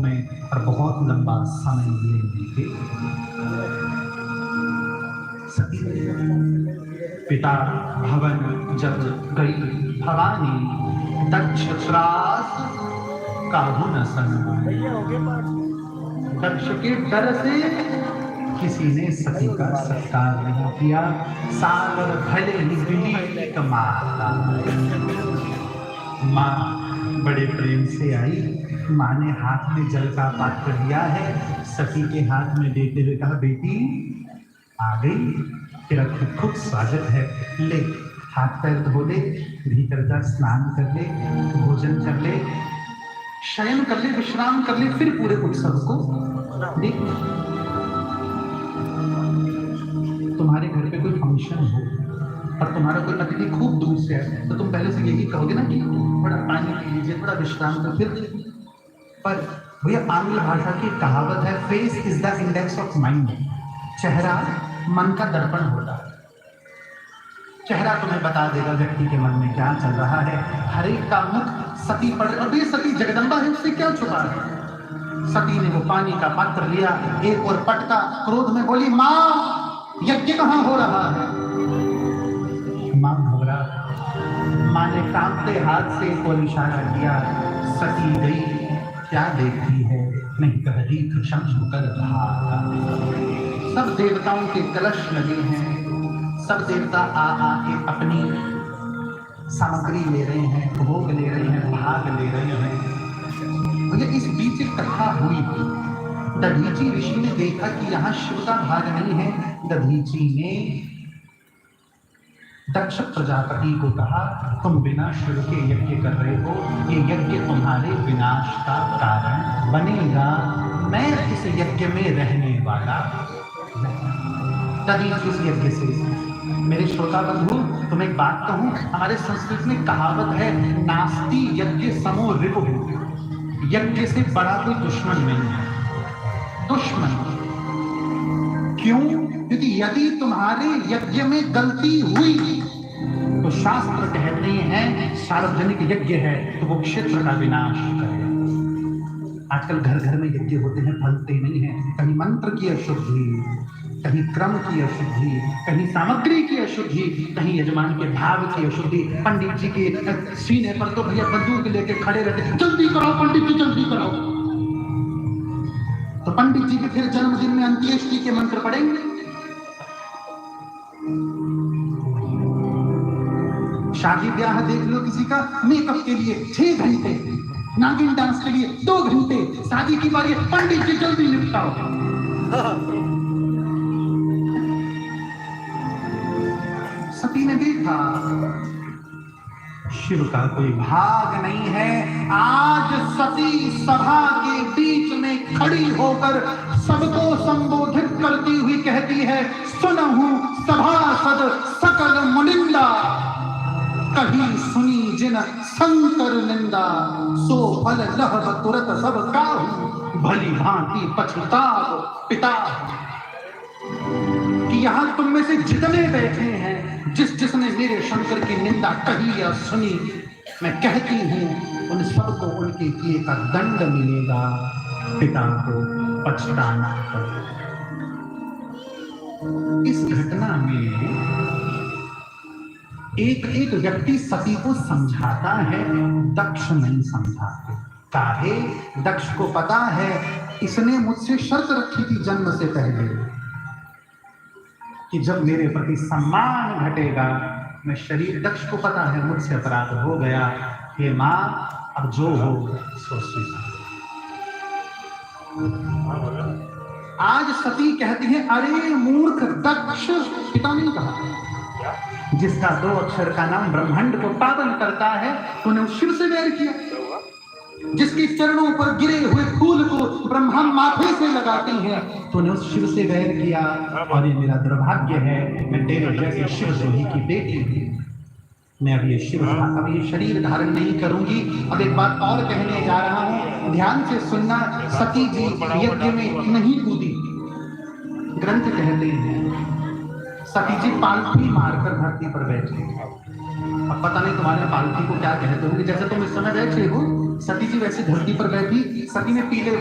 में और बहुत लंबा समय लेंगे। सती पिता भवन जब गई भवानी, दक्ष त्रास काहू न सन। दक्ष के डर से किसी ने सती का सत्कार नहीं किया। सागर भले ही विलीन माता। माँ बड़े प्रेम से आई। माँ ने हाथ में जल का पात्र दिया है, सती के हाथ में देते हुए कहा, बेटी आ गई, तेरा खूब खूब स्वागत है। ले हाथ पैर धो ले, भीतर जा स्नान कर ले, भोजन कर ले, शयन कर ले, विश्राम कर ले, फिर पूरे उत्सव को देख। तुम्हारे घर पे कोई फंक्शन हो और तुम्हारा कोई अतिथि खूब दूर से है तो तुम पहले से यही कहोगे ना कि थोड़ा पानी पी लीजिए, थोड़ा विश्राम कर, फिर। पर भैया आंग्ल भाषा की कहावत है, face is the index of mind. चेहरा मन का दर्पण होता है। चेहरा तुम्हें बता देगा व्यक्ति के मन में क्या चल रहा है। हर एक का मुख सती पर, और ये सती जगदम्बा है, उससे क्या छुपा है। सती ने वो पानी का पात्र लिया, एक और पटका, क्रोध में बोली, माँ यज्ञ कहाँ हो रहा है। माँ घबरा। माँ ने कांपते हाथ से एक और इशारा किया। सती गई, क्या देखती है, नहीं कह रही शंख कर रहा। सब देवताओं के कलश लगे हैं, सब देवता आ के अपनी सामग्री ले रहे हैं, भोग ले रहे हैं, भाग ले रहे हैं। मुझे इस बीच एक कथा हुई। दधीची ऋषि ने देखा कि यहाँ शिव का भाग नहीं है। दधीची ने दक्ष प्रजापति को कहा, तुम बिना शिव के यज्ञ कर रहे हो, ये यज्ञ तुम्हारे विनाश का कारण बनेगा। मैं इस यज्ञ में रहने वाला नहीं। इस यज्ञ से मेरे श्रोता बंधु, तुम एक बात कहूं, हमारे संस्कृत में कहावत है, नास्ति यज्ञ समो रिपुः। यज्ञ से बड़ा कोई दुश्मन नहीं है। दुश्मन क्यों? क्योंकि यदि तुम्हारे यज्ञ में गलती हुई तो शास्त्र कहते हैं सार्वजनिक यज्ञ है तो वो क्षेत्र का विनाश करे। आजकल घर घर में यज्ञ होते हैं, फलते नहीं है। कहीं मंत्र की अशुद्धि, कहीं क्रम की अशुद्धि, कहीं सामग्री की अशुद्धि, कहीं यजमान के भाव की अशुद्धि। पंडित जी के सीने पर तो भैया बंदूक लेके खड़े रहते, जल्दी करो पंडित जी, जल्दी करो। तो पंडित जी के फिर जन्मदिन में अंत्येष्टि के मंत्र पढ़ेंगे। शादी ब्याह देख लो किसी का, मेकअप के लिए 6 घंटे, नागिन डांस के लिए 2 घंटे, शादी की बारी, पंडित जी जल्दी निपटाओ। सती ने देखा शिव का कोई भाग नहीं है। आज सती सभा के बीच में खड़ी होकर सबको संबोधित करती हुई कहती है, सुनहु सभासद सकल मुनिंदा, कहीं सुनी जिन शंकर निंदा, सो फल लहब तुरत सब काहू, भली भांति पछताव पिता। कि यहां तुम में से जितने बैठे हैं, जिसने मेरे शंकर की निंदा कही या सुनी, मैं कहती हूं उन सबको उनके किए का दंड मिलेगा। पिता को पछताना पड़ेगा। इस घटना में एक एक व्यक्ति सती को समझाता है, दक्ष नहीं समझाते। काहे? दक्ष को पता है इसने मुझसे शर्त रखी थी जन्म से पहले कि जब मेरे प्रति सम्मान घटेगा, मैं शरीर, दक्ष को पता है मुझसे अपराध हो गया, हे मां अब जो हो सो स्वीकार। आज सती कहती है, अरे मूर्ख दक्ष, पिता नहीं कहा, जिसका 2 अक्षर का नाम ब्रह्मांड को पावन करता है, तूने उस शिव से वैर किया। जिसके चरणों पर गिरे हुए फूल को ब्रह्मा माथे से लगाती है, तूने उस शिव से वैर किया। और ये मेरा दुर्भाग्य है, मैं तेरे जैसे शिव द्रोही की बेटी हूं। मैं अब ये शरीर धारण नहीं करूंगी। अब एक बात और कहने जा रहा हूं, ध्यान से सुनना। सती जी यज्ञ में नहीं कूदी। ग्रंथ कहते हैं सती जी पालथी मारकर धरती पर बैठी। अब पता नहीं तुम्हारे पालथी को क्या कहते होंगे। जैसे तुम इस समय बैठे हो, सती जी वैसे धरती पर बैठी। सती ने पीले